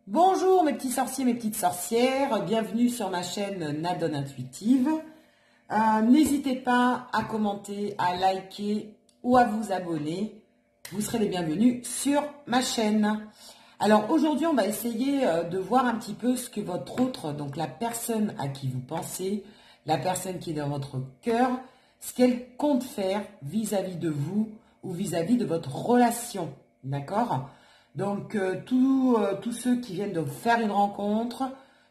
Bonjour mes petits sorciers, mes petites sorcières, bienvenue sur ma chaîne Nadone Intuitive. N'hésitez pas à commenter, à liker ou à vous abonner. Vous serez les bienvenus sur ma chaîne. Alors aujourd'hui, on va essayer de voir un petit peu ce que votre autre, donc la personne à qui vous pensez, la personne qui est dans votre cœur, ce qu'elle compte faire vis-à-vis de vous ou vis-à-vis de votre relation. D'accord ? Donc, tous ceux qui viennent de faire une rencontre,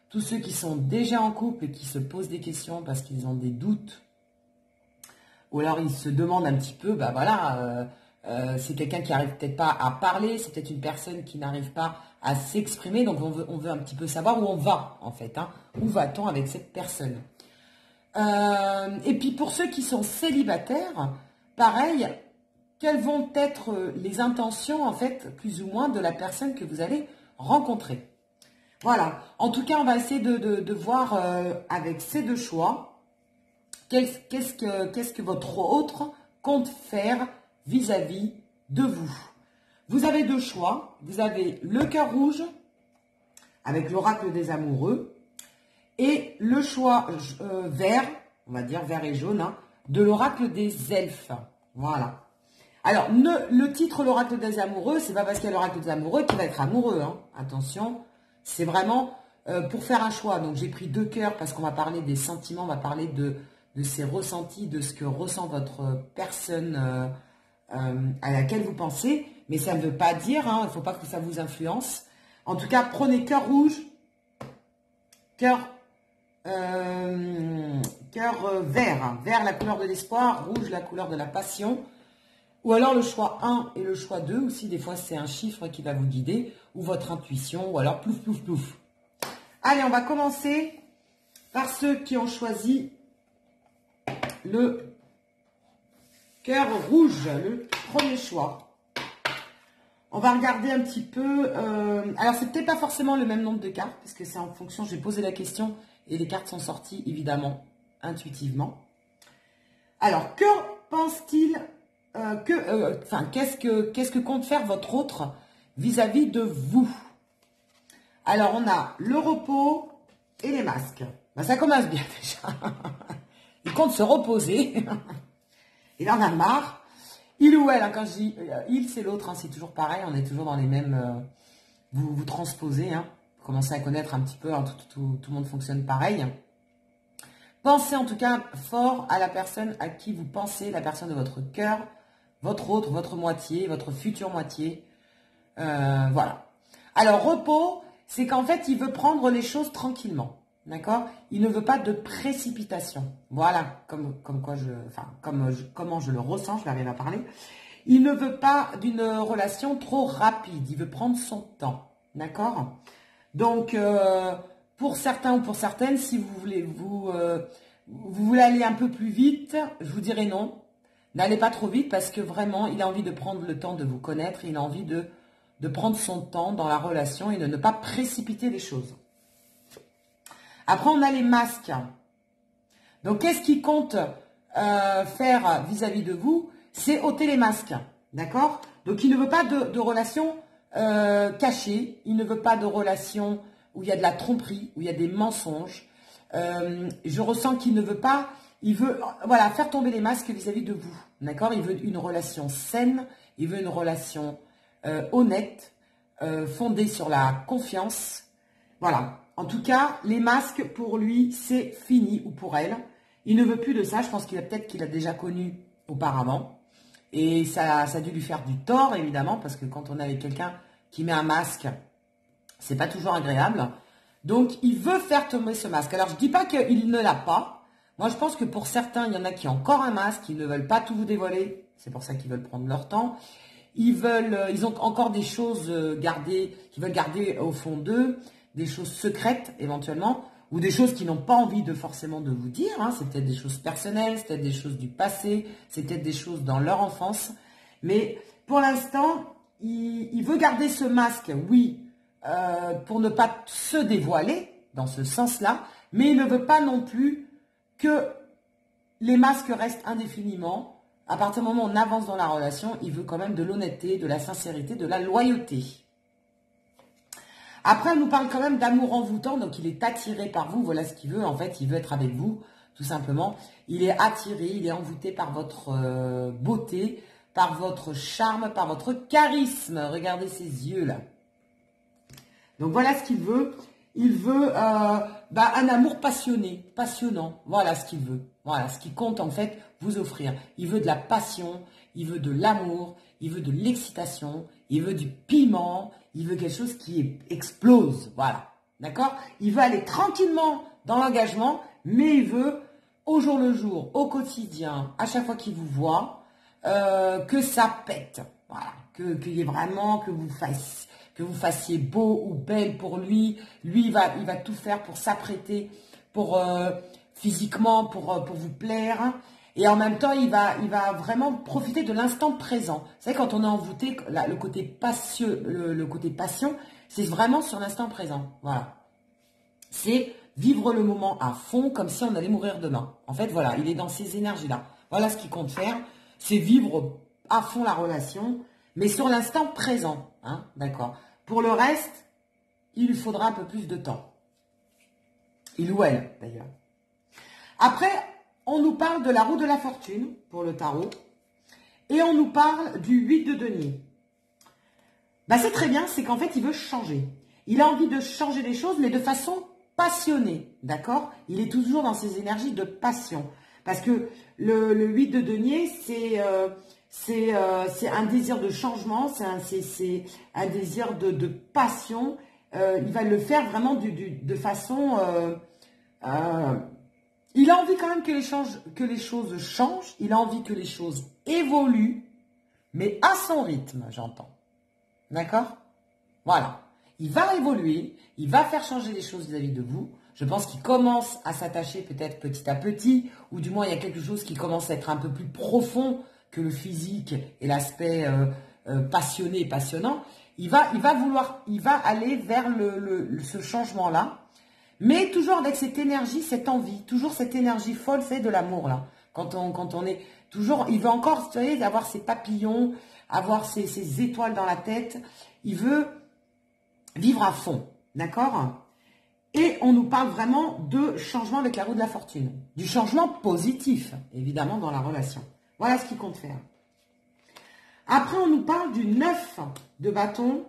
tous ceux qui sont déjà en couple et qui se posent des questions parce qu'ils ont des doutes, ou alors ils se demandent un petit peu, bah voilà, c'est quelqu'un qui n'arrive peut-être pas à parler, c'est peut-être une personne qui n'arrive pas à s'exprimer, donc on veut un petit peu savoir où on va, en fait, hein, où va-t-on avec cette personne. Et puis pour ceux qui sont célibataires, pareil, quelles vont être les intentions, en fait, plus ou moins, de la personne que vous allez rencontrer. Voilà. En tout cas, on va essayer de voir avec ces deux choix, qu'est-ce que votre autre compte faire vis-à-vis de vous. Vous avez deux choix. Vous avez le cœur rouge, avec l'oracle des amoureux, et le choix vert, on va dire vert et jaune, hein, de l'oracle des elfes. Voilà. Alors, le titre l'oracle des amoureux, c'est pas parce qu'il y a l'oracle des amoureux qu'il va être amoureux. Hein. Attention, c'est vraiment pour faire un choix. Donc, j'ai pris deux cœurs parce qu'on va parler des sentiments, on va parler de ses ressentis, de ce que ressent votre personne à laquelle vous pensez. Mais ça ne veut pas dire, hein, il ne faut pas que ça vous influence. En tout cas, prenez cœur rouge, cœur vert. Hein. Vert, la couleur de l'espoir, rouge, la couleur de la passion. Ou alors le choix 1 et le choix 2, aussi des fois c'est un chiffre qui va vous guider, ou votre intuition, ou alors plouf, plouf, plouf. Allez, on va commencer par ceux qui ont choisi le cœur rouge, le premier choix. On va regarder un petit peu, alors c'est peut-être pas forcément le même nombre de cartes, parce que c'est en fonction, j'ai posé la question, et les cartes sont sorties évidemment, intuitivement. Alors, que pense-t-il qu'est-ce que compte faire votre autre vis-à-vis de vous? Alors, on a le repos et les masques. Ben, ça commence bien déjà. Il compte se reposer. Il en a marre. Il ou elle, hein, quand je dis il, c'est l'autre, hein, c'est toujours pareil. On est toujours dans les mêmes... vous transposez. Hein, vous commencez à connaître un petit peu. Hein, tout le monde fonctionne pareil. Pensez en tout cas fort à la personne à qui vous pensez, la personne de votre cœur, votre autre, votre moitié, votre future moitié. Voilà. Alors, repos, c'est qu'en fait, il veut prendre les choses tranquillement. D'accord? Il ne veut pas de précipitation. Voilà, comment je le ressens, je vais arriver à parler. Il ne veut pas d'une relation trop rapide. Il veut prendre son temps. D'accord? Donc, pour certains ou pour certaines, si vous voulez aller un peu plus vite, je vous dirais non. N'allez pas trop vite parce que vraiment, il a envie de prendre le temps de vous connaître. Il a envie de prendre son temps dans la relation et de ne pas précipiter les choses. Après, on a les masques. Donc, qu'est-ce qu'il compte faire vis-à-vis de vous? C'est ôter les masques. D'accord? Donc, il ne veut pas de relation cachée. Il ne veut pas de relation où il y a de la tromperie, où il y a des mensonges. Je ressens qu'il ne veut pas... Il veut voilà, faire tomber les masques vis-à-vis de vous. D'accord? Il veut une relation saine. Il veut une relation honnête, fondée sur la confiance. Voilà. En tout cas, les masques, pour lui, c'est fini, ou pour elle. Il ne veut plus de ça. Je pense qu'il a déjà connu auparavant. Et ça a dû lui faire du tort, évidemment, parce que quand on est avec quelqu'un qui met un masque, c'est pas toujours agréable. Donc, il veut faire tomber ce masque. Alors, je dis pas qu'il ne l'a pas. Moi, je pense que pour certains, il y en a qui ont encore un masque, ils ne veulent pas tout vous dévoiler. C'est pour ça qu'ils veulent prendre leur temps. Ils ont encore des choses qu'ils veulent garder au fond d'eux, des choses secrètes éventuellement, ou des choses qu'ils n'ont pas envie forcément de vous dire. Hein. C'est peut-être des choses personnelles, c'est peut-être des choses du passé, c'est peut-être des choses dans leur enfance. Mais pour l'instant, il veut garder ce masque, oui, pour ne pas se dévoiler dans ce sens-là, mais il ne veut pas non plus que les masques restent indéfiniment. À partir du moment où on avance dans la relation, il veut quand même de l'honnêteté, de la sincérité, de la loyauté. Après, on nous parle quand même d'amour envoûtant, donc il est attiré par vous. Voilà ce qu'il veut. En fait, il veut être avec vous, tout simplement. Il est attiré, il est envoûté par votre beauté, par votre charme, par votre charisme. Regardez ses yeux, là. Donc, voilà ce qu'il veut. Il veut un amour passionné, passionnant. Voilà ce qu'il veut. Voilà ce qui compte, en fait, vous offrir. Il veut de la passion, il veut de l'amour, il veut de l'excitation, il veut du piment, il veut quelque chose qui explose. Voilà. D'accord? Il veut aller tranquillement dans l'engagement, mais il veut, au jour le jour, au quotidien, à chaque fois qu'il vous voit, que ça pète. Voilà. Qu'il y ait vraiment, que vous fassiez beau ou belle pour lui. Lui, il va tout faire pour s'apprêter, pour physiquement, pour vous plaire. Et en même temps, il va vraiment profiter de l'instant présent. Vous savez, quand on est envoûté, le côté passion, c'est vraiment sur l'instant présent. Voilà. C'est vivre le moment à fond, comme si on allait mourir demain. En fait, voilà, il est dans ces énergies-là. Voilà ce qu'il compte faire. C'est vivre à fond la relation, mais sur l'instant présent. Hein, d'accord. Pour le reste, il lui faudra un peu plus de temps. Il ou elle, d'ailleurs. Après, on nous parle de la roue de la fortune, pour le tarot. Et on nous parle du 8 de denier. Bah, c'est très bien, c'est qu'en fait, il veut changer. Il a envie de changer les choses, mais de façon passionnée. D'accord? Il est toujours dans ses énergies de passion. Parce que le 8 de denier, c'est un désir de changement, c'est un désir de passion. Il va le faire vraiment de façon... il a envie quand même que les choses changent, il a envie que les choses évoluent, mais à son rythme, j'entends. D'accord? Voilà. Il va évoluer, il va faire changer les choses vis-à-vis de vous. Je pense qu'il commence à s'attacher peut-être petit à petit, ou du moins il y a quelque chose qui commence à être un peu plus profond que le physique et l'aspect passionné et passionnant. Il va aller vers ce changement-là, mais toujours avec cette énergie, cette envie, toujours cette énergie folle, c'est de l'amour là. Quand on est toujours, il veut encore, vous voyez, avoir ses papillons, avoir ses étoiles dans la tête. Il veut vivre à fond, d'accord? Et on nous parle vraiment de changement avec la roue de la fortune. Du changement positif, évidemment, dans la relation. Voilà ce qu'il compte faire. Après, on nous parle du 9 de bâton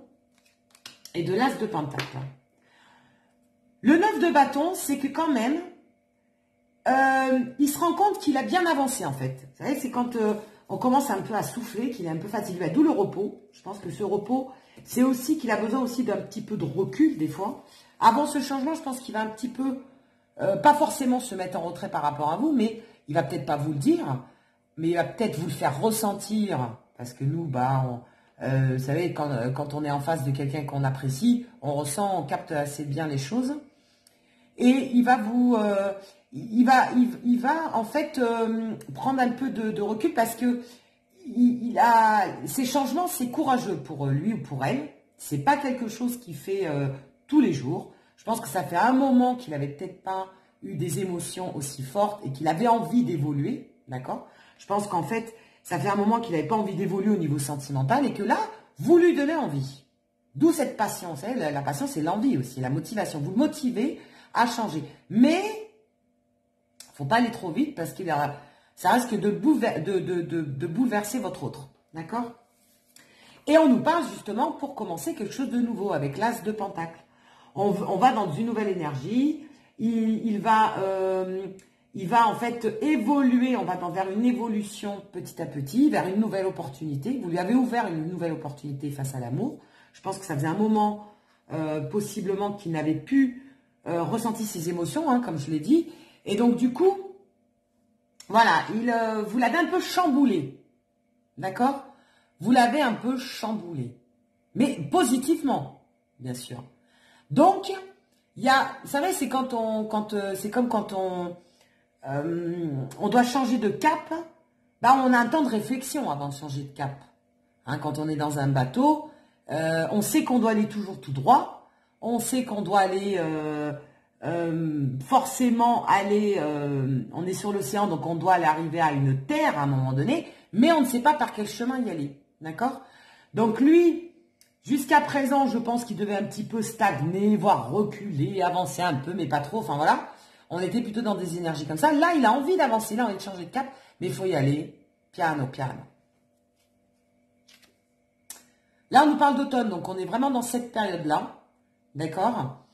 et de l'as de pentacle. Le 9 de bâton, c'est que quand même, il se rend compte qu'il a bien avancé, en fait. Vous savez, c'est quand on commence un peu à souffler, qu'il est un peu fatigué. D'où le repos. Je pense que ce repos, c'est aussi qu'il a besoin aussi d'un petit peu de recul, des fois. Avant ce changement, je pense qu'il va un petit peu, pas forcément se mettre en retrait par rapport à vous, mais il va peut-être pas vous le dire, mais il va peut-être vous le faire ressentir, parce que nous, vous savez, quand on est en face de quelqu'un qu'on apprécie, on ressent, on capte assez bien les choses, et il va en fait prendre un peu de recul, parce que ces changements, c'est courageux pour lui ou pour elle, c'est pas quelque chose qu'il fait tous les jours. Je pense que ça fait un moment qu'il n'avait peut-être pas eu des émotions aussi fortes et qu'il avait envie d'évoluer, d'accord? Je pense qu'en fait, ça fait un moment qu'il n'avait pas envie d'évoluer au niveau sentimental et que là, vous lui donnez envie. D'où cette passion, vous savez, la passion, c'est l'envie aussi, la motivation. Vous le motivez à changer. Mais, il ne faut pas aller trop vite parce que ça risque de bouleverser votre autre, d'accord? Et on nous parle justement pour commencer quelque chose de nouveau avec l'as de pentacle. On va dans une nouvelle énergie, il va en fait évoluer, on va vers une évolution petit à petit, vers une nouvelle opportunité. Vous lui avez ouvert une nouvelle opportunité face à l'amour. Je pense que ça faisait un moment, possiblement, qu'il n'avait plus ressenti ses émotions, hein, comme je l'ai dit. Et donc du coup, voilà, vous l'avez un peu chamboulé, d'accord? Vous l'avez un peu chamboulé, mais positivement, bien sûr. Donc, vous savez, c'est c'est comme quand on doit changer de cap, on a un temps de réflexion avant de changer de cap. Hein, quand on est dans un bateau, on sait qu'on doit aller toujours tout droit, on sait qu'on doit aller forcément aller, on est sur l'océan, donc on doit aller arriver à une terre à un moment donné, mais on ne sait pas par quel chemin y aller, d'accord? Donc lui, Jusqu'à présent, je pense qu'il devait un petit peu stagner, voire reculer, avancer un peu, mais pas trop. Enfin voilà, on était plutôt dans des énergies comme ça. Là, il a envie d'avancer, il a envie de changer de cap, mais il faut y aller piano, piano. Là, on nous parle d'automne, donc on est vraiment dans cette période-là. D'accord?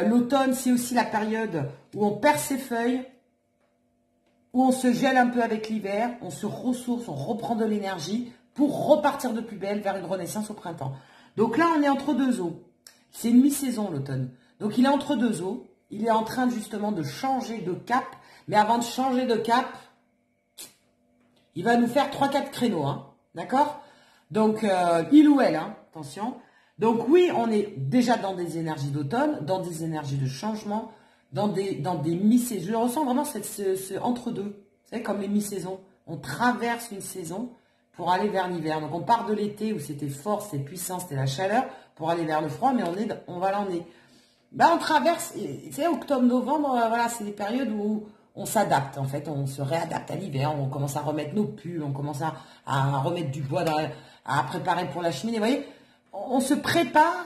L'automne, c'est aussi la période où on perd ses feuilles, où on se gèle un peu avec l'hiver, on se ressource, on reprend de l'énergie pour repartir de plus belle vers une renaissance au printemps. Donc là, on est entre deux eaux. C'est une mi-saison, l'automne. Donc il est entre deux eaux. Il est en train justement de changer de cap. Mais avant de changer de cap, il va nous faire 3-4 créneaux. Hein, d'accord? Donc, il ou elle, hein, attention. Donc oui, on est déjà dans des énergies d'automne, dans des énergies de changement, dans des mi-saisons. Je ressens vraiment ce entre-deux. Vous savez, comme les mi-saisons. On traverse une saison pour aller vers l'hiver. Donc on part de l'été où c'était fort, c'était puissant, c'était la chaleur, pour aller vers le froid, mais on traverse, c'est octobre-novembre, voilà, c'est des périodes où on s'adapte, en fait, on se réadapte à l'hiver, on commence à remettre nos pulls, on commence à remettre du bois, à préparer pour la cheminée, vous voyez, on se prépare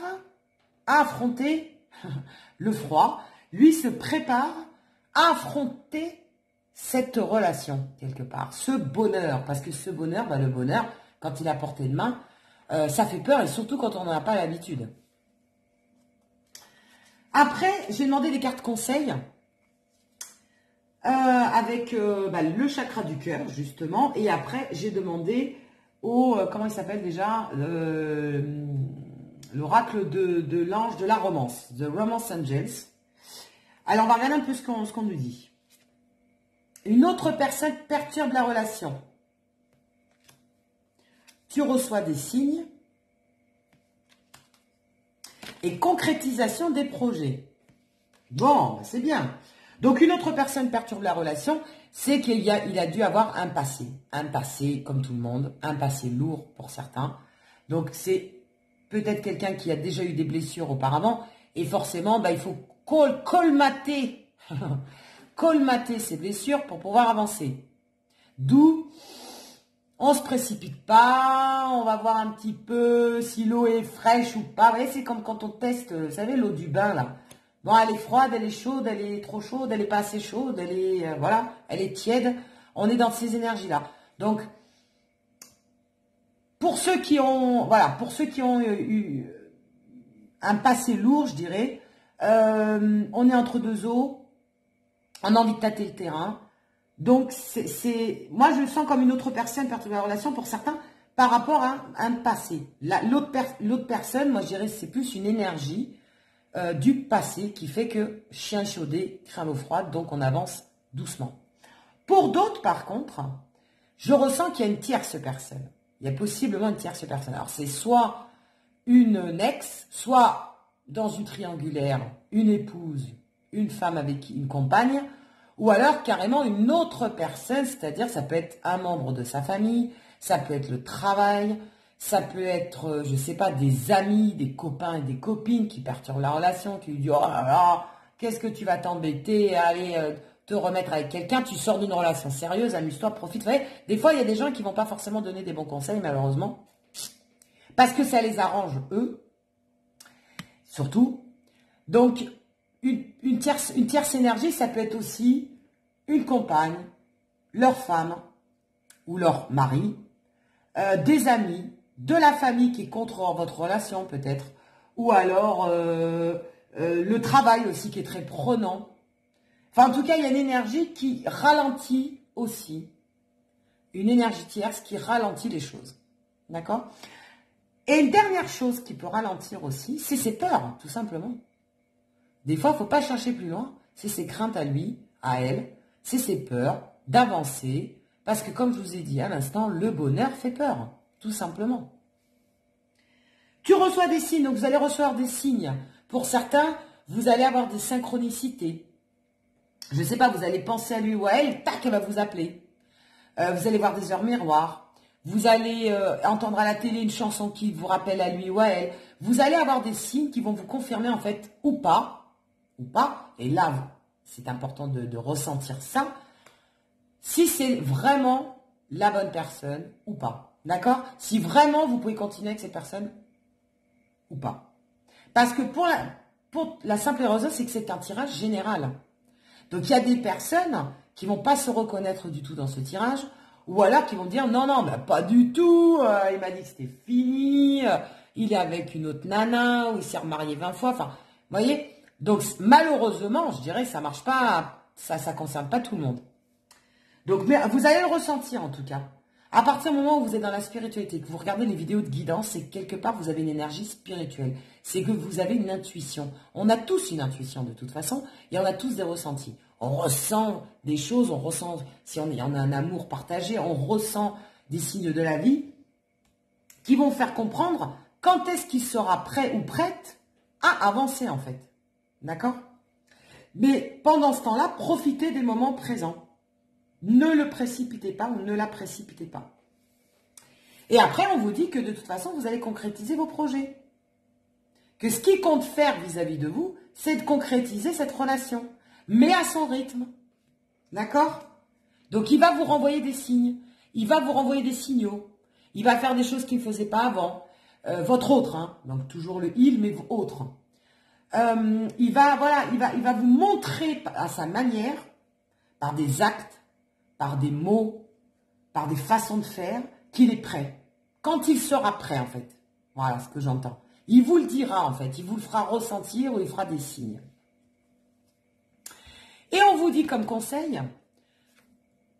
à affronter le froid, lui se prépare à affronter cette relation, quelque part, ce bonheur, parce que ce bonheur, le bonheur, quand il est à portée de main, ça fait peur, et surtout quand on n'en a pas l'habitude. Après, j'ai demandé des cartes conseils avec le chakra du cœur, justement, et après, j'ai demandé au, comment il s'appelle déjà, l'oracle de l'ange de la romance, The Romance Angels. Alors, on va regarder un peu ce qu'on nous dit. Une autre personne perturbe la relation. Tu reçois des signes et concrétisation des projets. Bon, c'est bien. Donc, une autre personne perturbe la relation, c'est qu'il a dû avoir un passé comme tout le monde, un passé lourd pour certains. Donc, c'est peut-être quelqu'un qui a déjà eu des blessures auparavant et forcément, il faut colmater colmater ses blessures pour pouvoir avancer. D'où, on ne se précipite pas, on va voir un petit peu si l'eau est fraîche ou pas. Vous voyez, c'est comme quand on teste, vous savez, l'eau du bain, là. Bon, elle est froide, elle est chaude, elle est trop chaude, elle n'est pas assez chaude, elle est, voilà, elle est tiède. On est dans ces énergies-là. Donc, pour ceux qui ont, eu un passé lourd, je dirais, on est entre deux eaux. On a envie de tâter le terrain. Donc, moi, je le sens comme une autre personne perturbe la relation pour certains par rapport à un passé. L'autre personne, moi, je dirais, c'est plus une énergie du passé qui fait que chien chaudé craint l'eau froide, donc on avance doucement. Pour d'autres, par contre, je ressens qu'il y a une tierce personne. Il y a possiblement une tierce personne. Alors, c'est soit une ex, soit dans une triangulaire, une épouse, une femme avec une compagne, ou alors carrément une autre personne, c'est-à-dire ça peut être un membre de sa famille, ça peut être le travail, ça peut être, je ne sais pas, des amis, des copains et des copines qui perturbent la relation, qui lui disent « Oh là là, qu'est-ce que tu vas t'embêter à aller te remettre avec quelqu'un, tu sors d'une relation sérieuse, amuse-toi, profite. » Vous voyez, des fois, il y a des gens qui ne vont pas forcément donner des bons conseils, malheureusement, parce que ça les arrange, eux, surtout. Donc, une tierce énergie, ça peut être aussi une compagne, leur femme ou leur mari, des amis, de la famille qui est contre votre relation peut-être, ou alors le travail aussi qui est très prenant. Enfin, en tout cas, il y a une énergie qui ralentit aussi, une énergie tierce qui ralentit les choses. D'accord? Et une dernière chose qui peut ralentir aussi, c'est ses peurs, tout simplement. Des fois, il ne faut pas chercher plus loin. C'est ses craintes à lui, à elle. C'est ses peurs d'avancer. Parce que comme je vous ai dit à l'instant, le bonheur fait peur. Tout simplement. Tu reçois des signes. Donc, vous allez recevoir des signes. Pour certains, vous allez avoir des synchronicités. Je ne sais pas, vous allez penser à lui ou à elle. Tac, elle va vous appeler. Vous allez voir des heures miroirs. Vous allez entendre à la télé une chanson qui vous rappelle à lui ou à elle. Vous allez avoir des signes qui vont vous confirmer en fait ou pas. Et là, c'est important de ressentir ça, si c'est vraiment la bonne personne ou pas. D'accord? Si vraiment vous pouvez continuer avec cette personne ou pas. Parce que pour la simple raison, c'est que c'est un tirage général. Donc, il y a des personnes qui vont pas se reconnaître du tout dans ce tirage, ou alors qui vont dire, non, non, bah, pas du tout, il m'a dit que c'était fini, il est avec une autre nana, ou il s'est remarié 20 fois, enfin, vous voyez. Donc, malheureusement, je dirais, ça marche pas, ça concerne pas tout le monde. Donc, mais vous allez le ressentir en tout cas. À partir du moment où vous êtes dans la spiritualité, que vous regardez les vidéos de guidance, c'est que quelque part, vous avez une énergie spirituelle. C'est que vous avez une intuition. On a tous une intuition de toute façon, et on a tous des ressentis. On ressent des choses, on ressent, si on a un amour partagé, on ressent des signes de la vie qui vont faire comprendre quand est-ce qu'il sera prêt ou prête à avancer en fait. D'accord? Mais pendant ce temps-là, profitez des moments présents. Ne le précipitez pas ou ne la précipitez pas. Et après, on vous dit que de toute façon, vous allez concrétiser vos projets. Que ce qui compte faire vis-à-vis de vous, c'est de concrétiser cette relation. Mais à son rythme. D'accord? Donc, il va vous renvoyer des signes. Il va vous renvoyer des signaux. Il va faire des choses qu'il ne faisait pas avant. Votre autre, hein. Donc toujours le il, mais autre. Il va vous montrer à sa manière, par des actes, par des mots, par des façons de faire, qu'il est prêt. Quand il sera prêt, en fait. Voilà ce que j'entends. Il vous le dira, en fait. Il vous le fera ressentir ou il fera des signes. Et on vous dit comme conseil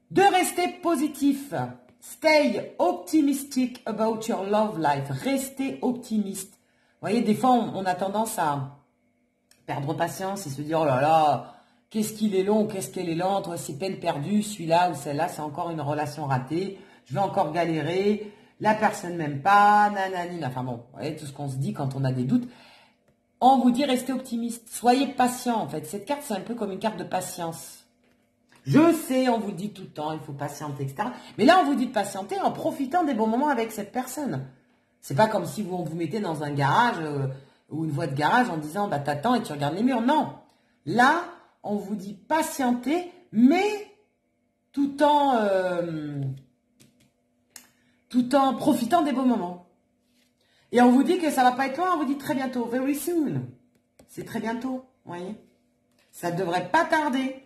de rester positif. Stay optimistic about your love life. Restez optimiste. Vous voyez, des fois, on a tendance à perdre patience et se dire, oh là là, qu'est-ce qu'il est long, qu'est-ce qu'elle est lente, c'est peine perdue, celui-là ou celle-là, c'est encore une relation ratée, je vais encore galérer, la personne m'aime pas, nanani, enfin bon, vous voyez, tout ce qu'on se dit quand on a des doutes. On vous dit, restez optimiste, soyez patient en fait. Cette carte, c'est un peu comme une carte de patience. Je sais, on vous dit tout le temps, il faut patienter, etc. Mais là, on vous dit de patienter en profitant des bons moments avec cette personne. C'est pas comme si on vous mettez dans un garage ou une voie de garage en disant, bah t'attends et tu regardes les murs. Non. Là, on vous dit patienter, mais tout en profitant des bons moments. Et on vous dit que ça va pas être loin, on vous dit très bientôt, very soon. C'est très bientôt, vous voyez. Ça ne devrait pas tarder.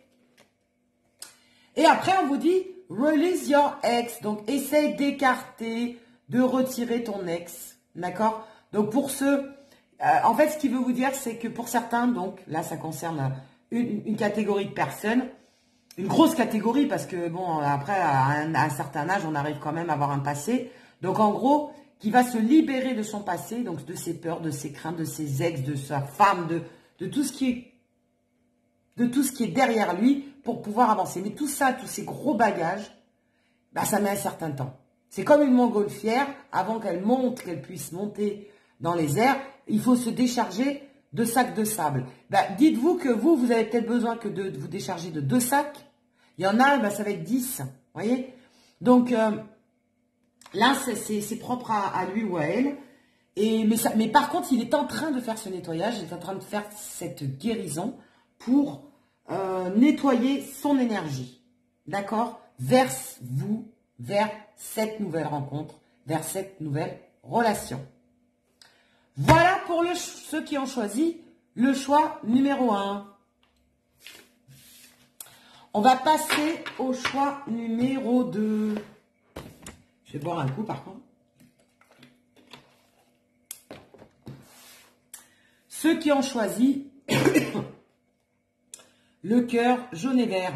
Et après, on vous dit, release your ex. Donc, essaye d'écarter, de retirer ton ex. D'accord? Donc, pour ceux... en fait, ce qu'il veut vous dire, c'est que pour certains, donc, là, ça concerne une catégorie de personnes. Une grosse catégorie, parce que, bon, après, à un certain âge, on arrive quand même à avoir un passé. Donc, en gros, qui va se libérer de son passé, donc de ses peurs, de ses craintes, de ses ex, de sa femme, de tout ce qui est derrière lui pour pouvoir avancer. Mais tout ça, tous ces gros bagages, bah, ça met un certain temps. C'est comme une montgolfière, avant qu'elle monte, qu'elle puisse monter dans les airs, il faut se décharger de sacs de sable. Bah, dites-vous que vous avez peut-être besoin que de vous décharger de 2 sacs. Il y en a, bah, ça va être 10. Vous voyez? Donc, là, c'est propre à lui ou à elle. Mais par contre, il est en train de faire ce nettoyage, il est en train de faire cette guérison pour nettoyer son énergie. D'accord? Vers vous, vers cette nouvelle rencontre, vers cette nouvelle relation. Voilà pour ceux qui ont choisi le choix numéro 1. On va passer au choix numéro 2. Je vais boire un coup par contre. Ceux qui ont choisi le cœur jaune et vert.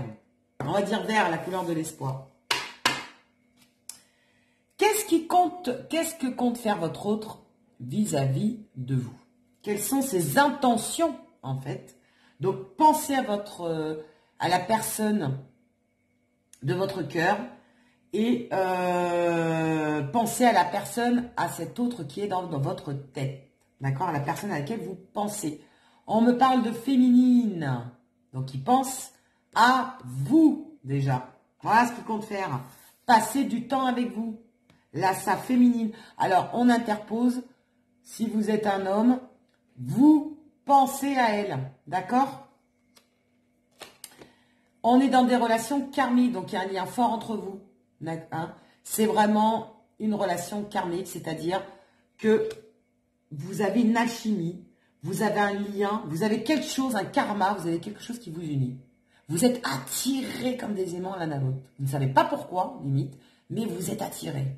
On va dire vert, la couleur de l'espoir. Qu'est-ce que compte faire votre autre vis-à-vis de vous? Quelles sont ses intentions, en fait? Donc, pensez à la personne de votre cœur et pensez à la personne, à cet autre qui est dans votre tête. D'accord? À la personne à laquelle vous pensez. On me parle de féminine. Donc, il pense à vous, déjà. Voilà ce qu'il compte faire. Passer du temps avec vous. Là, ça féminine. Alors, on interpose. Si vous êtes un homme, vous pensez à elle. D'accord? On est dans des relations karmiques. Donc, il y a un lien fort entre vous. Hein? C'est vraiment une relation karmique. C'est-à-dire que vous avez une alchimie, vous avez un lien, vous avez quelque chose, un karma, vous avez quelque chose qui vous unit. Vous êtes attirés comme des aimants l'un à l'autre. Vous ne savez pas pourquoi, limite, mais vous êtes attirés.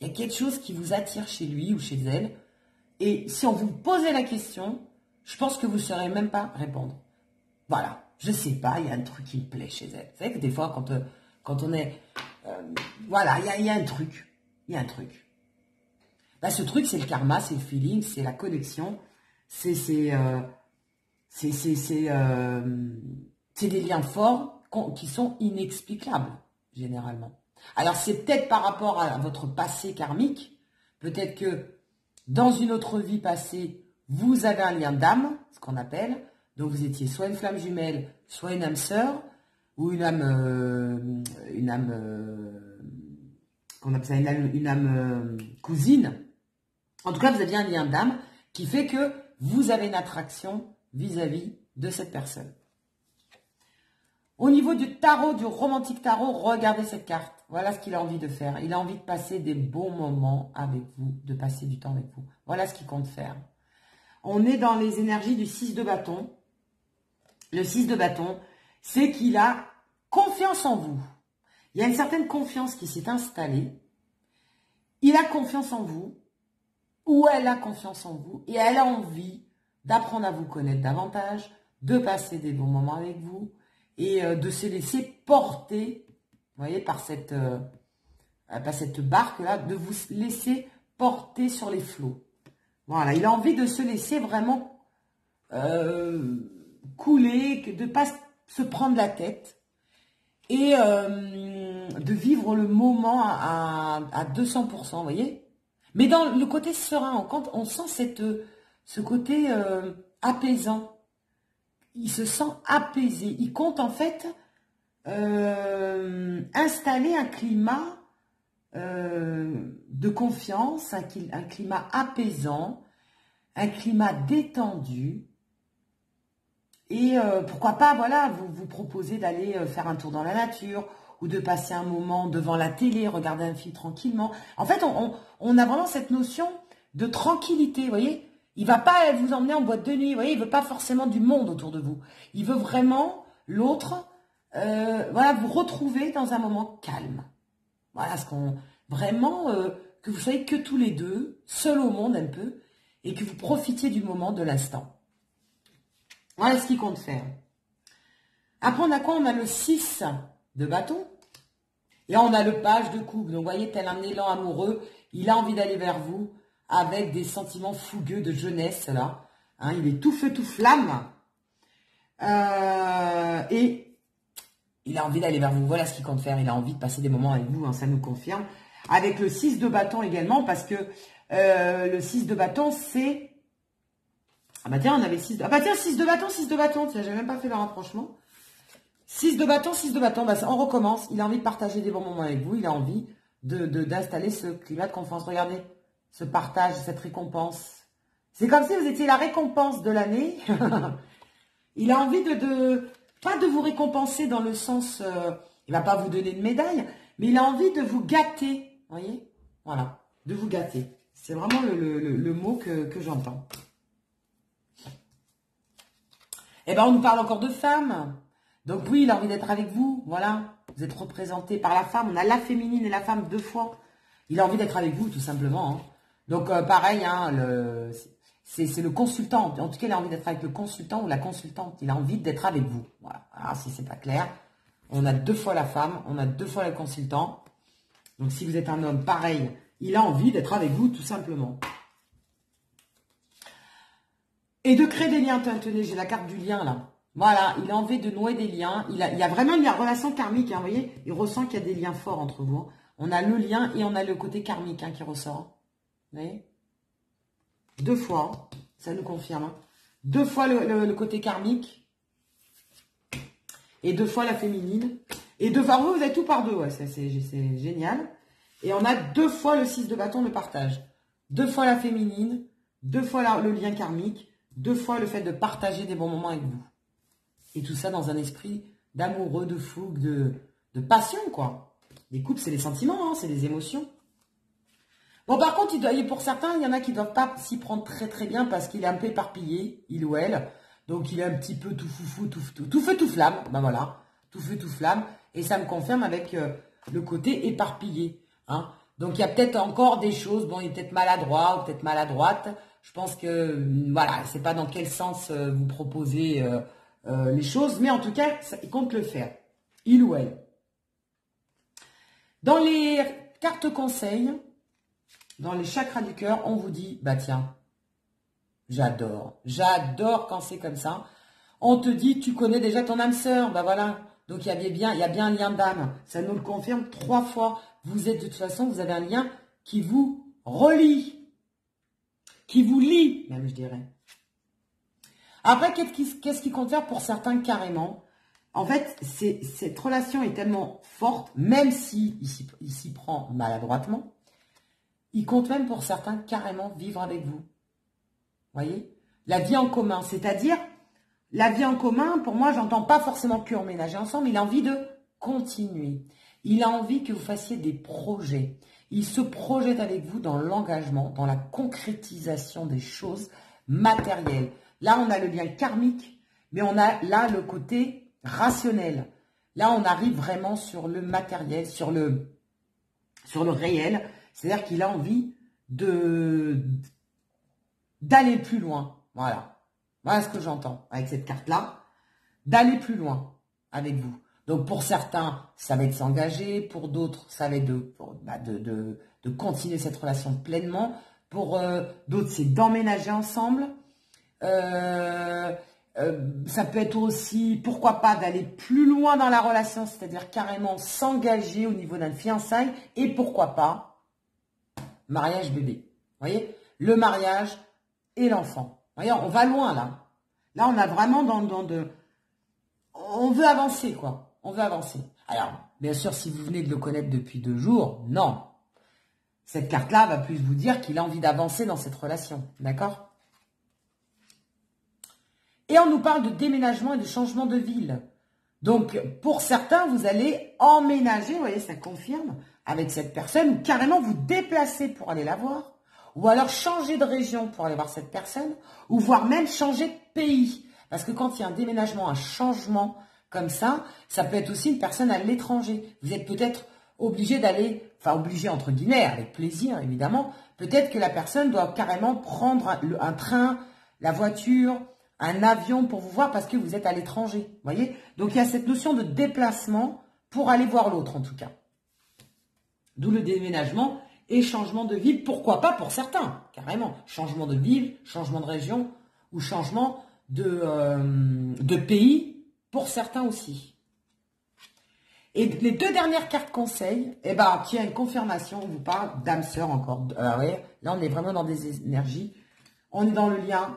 Il y a quelque chose qui vous attire chez lui ou chez elle. Et si on vous posait la question, je pense que vous ne saurez même pas répondre. Voilà, je ne sais pas, il y a un truc qui me plaît chez elle. Vous savez que des fois, quand on est... voilà, il y a un truc. Il y a un truc. Bah, ce truc, c'est le karma, c'est le feeling, c'est la connexion. C'est des liens forts qui sont inexplicables, généralement. Alors, c'est peut-être par rapport à votre passé karmique. Peut-être que dans une autre vie passée, vous avez un lien d'âme, ce qu'on appelle. Donc, vous étiez soit une flamme jumelle, soit une âme sœur, ou une âme qu'on appelle ça une âme cousine. En tout cas, vous aviez un lien d'âme qui fait que vous avez une attraction vis-à-vis de cette personne. Au niveau du tarot, du romantique tarot, regardez cette carte. Voilà ce qu'il a envie de faire. Il a envie de passer des bons moments avec vous, de passer du temps avec vous. Voilà ce qu'il compte faire. On est dans les énergies du 6 de bâton. Le 6 de bâton, c'est qu'il a confiance en vous. Il y a une certaine confiance qui s'est installée. Il a confiance en vous, ou elle a confiance en vous, et elle a envie d'apprendre à vous connaître davantage, de passer des bons moments avec vous, et de se laisser porter, vous voyez, par cette barque-là, de vous laisser porter sur les flots. Voilà, il a envie de se laisser vraiment couler, de ne pas se prendre la tête, et de vivre le moment à 200%, vous voyez. Mais dans le côté serein, quand on sent ce côté apaisant, il se sent apaisé. Il compte en fait installer un climat de confiance, un climat apaisant, un climat détendu. Et pourquoi pas, voilà, vous proposez d'aller faire un tour dans la nature ou de passer un moment devant la télé, regarder un film tranquillement. En fait, on a vraiment cette notion de tranquillité, vous voyez. Il ne va pas vous emmener en boîte de nuit, vous voyez, il ne veut pas forcément du monde autour de vous. Il veut vraiment, l'autre, voilà, vous retrouver dans un moment calme. Voilà, vraiment, que vous soyez que tous les deux, seuls au monde un peu, et que vous profitiez du moment, de l'instant. Voilà ce qu'il compte faire. Après, on a quoi? On a le 6 de bâton. Et on a le page de coupe. Donc, vous voyez, tel un élan amoureux, il a envie d'aller vers vous avec des sentiments fougueux de jeunesse, là. Hein, il est tout feu, tout flamme. Et il a envie d'aller vers vous. Voilà ce qu'il compte faire. Il a envie de passer des moments avec vous, hein, ça nous confirme. Avec le 6 de bâton également, parce que le 6 de bâton, c'est... Ah bah tiens, on avait 6 de... Ah bah tiens, 6 de bâton, 6 de bâton. Tiens, j'ai même pas fait le rapprochement. 6 de bâton, 6 de bâton. Bah, on recommence. Il a envie de partager des bons moments avec vous. Il a envie d'installer ce climat de confiance. Regardez, ce partage, cette récompense. C'est comme si vous étiez la récompense de l'année. Il a envie pas de vous récompenser dans le sens... il va pas vous donner une médaille, mais il a envie de vous gâter. Vous voyez? Voilà, de vous gâter. C'est vraiment le mot que j'entends. Eh bien, on nous parle encore de femmes. Donc oui, il a envie d'être avec vous. Voilà, vous êtes représenté par la femme. On a la féminine et la femme 2 fois. Il a envie d'être avec vous, tout simplement. Hein. Donc pareil, hein, c'est le consultant. En tout cas, il a envie d'être avec le consultant ou la consultante. Il a envie d'être avec vous. Voilà. Alors, si c'est pas clair, on a 2 fois la femme, on a 2 fois le consultant. Donc si vous êtes un homme, pareil, il a envie d'être avec vous, tout simplement. Et de créer des liens. Tenez, j'ai la carte du lien là. Voilà, il a envie de nouer des liens. Il y a vraiment une relation karmique. Hein, vous voyez, il ressent qu'il y a des liens forts entre vous. On a le lien et on a le côté karmique hein, qui ressort. Vous voyez? 2 fois, ça nous confirme. Hein. 2 fois le côté karmique. Et 2 fois la féminine. Et 2 fois, vous êtes tout par 2. Ouais, c'est génial. Et on a 2 fois le 6 de bâton, le partage. 2 fois la féminine. 2 fois le lien karmique. 2 fois le fait de partager des bons moments avec vous. Et tout ça dans un esprit d'amoureux, de fougue, de passion, quoi. Les couples, c'est les sentiments, hein, c'est les émotions. Bon, par contre, pour certains, il y en a qui ne doivent pas s'y prendre très très bien parce qu'il est un peu éparpillé, il ou elle. Donc, il est un petit peu tout foufou, tout feu, tout flamme. Ben voilà, tout feu, tout flamme. Et ça me confirme avec le côté éparpillé. Hein. Donc, il y a peut-être encore des choses. Bon, il est peut-être maladroit ou peut-être maladroite. Je pense que, voilà, c'est pas dans quel sens vous proposez les choses. Mais en tout cas, il compte le faire. Il ou elle. Dans les cartes conseils, dans les chakras du cœur, on vous dit, bah tiens, j'adore quand c'est comme ça. On te dit, tu connais déjà ton âme sœur, bah voilà. Donc il y a bien un lien d'âme. Ça nous le confirme 3 fois. Vous êtes de toute façon, vous avez un lien qui vous relie, qui vous lie, même je dirais. Après, qu'est-ce qui compte faire pour certains carrément? En fait, cette relation est tellement forte, même si il s'y prend maladroitement, il compte même pour certains carrément vivre avec vous. Voyez? La vie en commun, c'est-à-dire, la vie en commun, pour moi, j'entends pas forcément que emménager ensemble, il a envie de continuer. Il a envie que vous fassiez des projets. Il se projette avec vous dans l'engagement, dans la concrétisation des choses matérielles. Là, on a le lien karmique, mais on a là le côté rationnel. Là, on arrive vraiment sur le matériel, sur le réel. C'est-à-dire qu'il a envie d'aller plus loin. Voilà. Voilà ce que j'entends avec cette carte-là. D'aller plus loin avec vous. Donc, pour certains, ça va être s'engager. Pour d'autres, ça va être de continuer cette relation pleinement. Pour d'autres, c'est d'emménager ensemble. Ça peut être aussi, pourquoi pas, d'aller plus loin dans la relation, c'est-à-dire carrément s'engager au niveau d'un fiançailles. Et pourquoi pas, mariage bébé. Vous voyez, le mariage et l'enfant. Vous voyez, on va loin là. Là, on a vraiment on veut avancer, quoi. On veut avancer. Alors, bien sûr, si vous venez de le connaître depuis 2 jours, non. Cette carte-là va plus vous dire qu'il a envie d'avancer dans cette relation. D'accord? Et on nous parle de déménagement et de changement de ville. Donc, pour certains, vous allez emménager, vous voyez, ça confirme, avec cette personne, ou carrément vous déplacer pour aller la voir, ou alors changer de région pour aller voir cette personne, ou voire même changer de pays. Parce que quand il y a un déménagement, un changement comme ça peut être aussi une personne à l'étranger. Vous êtes peut-être obligé d'aller, enfin obligé entre guillemets, avec plaisir évidemment, peut-être que la personne doit carrément prendre un train, la voiture, un avion pour vous voir parce que vous êtes à l'étranger. Vous voyez? Donc, il y a cette notion de déplacement pour aller voir l'autre, en tout cas. D'où le déménagement et changement de ville. Pourquoi pas pour certains, carrément. Changement de ville, changement de région ou changement de pays pour certains aussi. Et les 2 dernières cartes conseils, eh ben, tiens, une confirmation, on vous parle d'âme sœur encore. Ouais, là, on est vraiment dans des énergies. On est dans le lien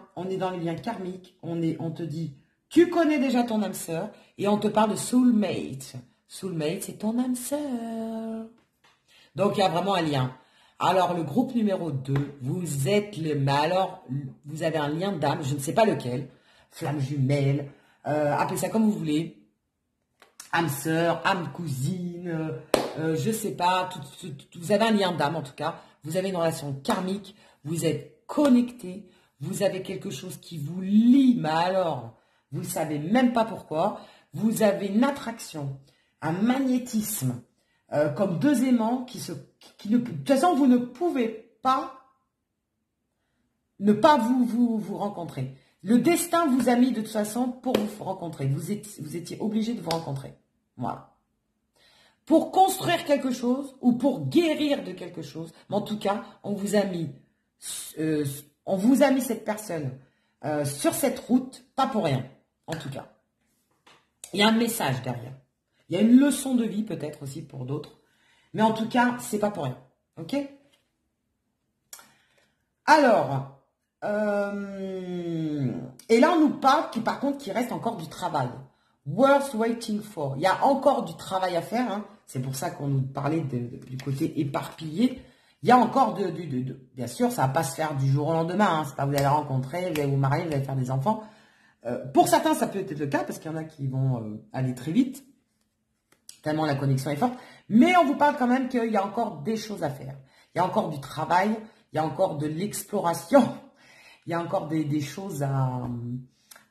karmique. On te dit, tu connais déjà ton âme sœur et on te parle de soulmate. Soulmate, c'est ton âme sœur. Donc, il y a vraiment un lien. Alors, le groupe numéro 2, vous êtes mais alors, vous avez un lien d'âme, je ne sais pas lequel. Flamme jumelle, appelez ça comme vous voulez. Âme sœur, âme cousine, je sais pas. Vous avez un lien d'âme en tout cas. Vous avez une relation karmique. Vous êtes connecté, vous avez quelque chose qui vous lie, mais alors, vous ne savez même pas pourquoi, vous avez une attraction, un magnétisme, comme 2 aimants de toute façon, vous ne pouvez pas ne pas vous rencontrer. Le destin vous a mis de toute façon pour vous rencontrer. Vous étiez obligé de vous rencontrer. Voilà. Pour construire quelque chose ou pour guérir de quelque chose, mais en tout cas, on vous a mis cette personne sur cette route, pas pour rien, en tout cas. Il y a un message derrière. Il y a une leçon de vie peut-être aussi pour d'autres. Mais en tout cas, c'est pas pour rien. Ok? Alors, et là on nous parle par contre qu'il reste encore du travail. Worth waiting for. Il y a encore du travail à faire. Hein. C'est pour ça qu'on nous parlait du côté éparpillé. Il y a encore bien sûr, ça va pas se faire du jour au lendemain. Hein. C'est pas vous allez rencontrer, vous allez vous marier, vous allez faire des enfants. Pour certains, ça peut être le cas parce qu'il y en a qui vont aller très vite, tellement la connexion est forte. Mais on vous parle quand même qu'il y a encore des choses à faire. Il y a encore du travail, il y a encore de l'exploration, il y a encore des choses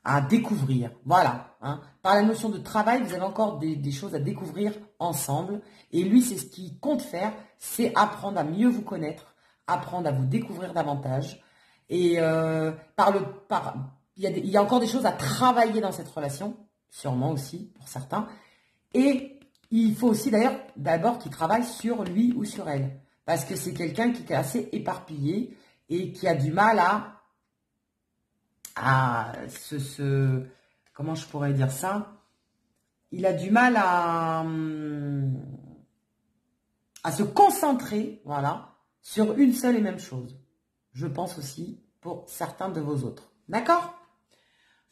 à découvrir. Voilà. Hein. Par la notion de travail, vous avez encore des choses à découvrir ensemble. Et lui, c'est ce qu'il compte faire, c'est apprendre à mieux vous connaître, apprendre à vous découvrir davantage. Et il y a encore des choses à travailler dans cette relation, sûrement aussi pour certains. Et il faut aussi d'abord qu'il travaille sur lui ou sur elle. Parce que c'est quelqu'un qui est assez éparpillé et qui a du mal comment je pourrais dire ça? Il a du mal à se concentrer, voilà, sur une seule et même chose. Je pense aussi pour certains de vos autres. D'accord?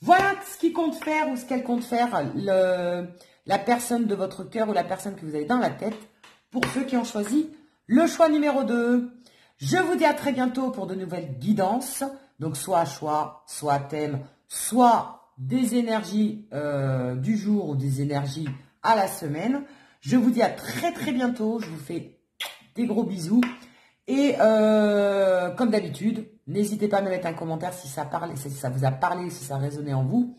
Voilà ce qu'il compte faire ou ce qu'elle compte faire, la personne de votre cœur ou la personne que vous avez dans la tête, pour ceux qui ont choisi le choix numéro 2. Je vous dis à très bientôt pour de nouvelles guidances. Donc, soit choix, soit thème, soit des énergies du jour ou des énergies à la semaine. Je vous dis à très très bientôt. Je vous fais des gros bisous. Et comme d'habitude, n'hésitez pas à me mettre un commentaire si ça vous a parlé, si ça a résonné en vous.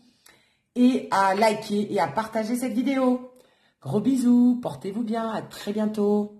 Et à liker et à partager cette vidéo. Gros bisous, portez-vous bien, à très bientôt.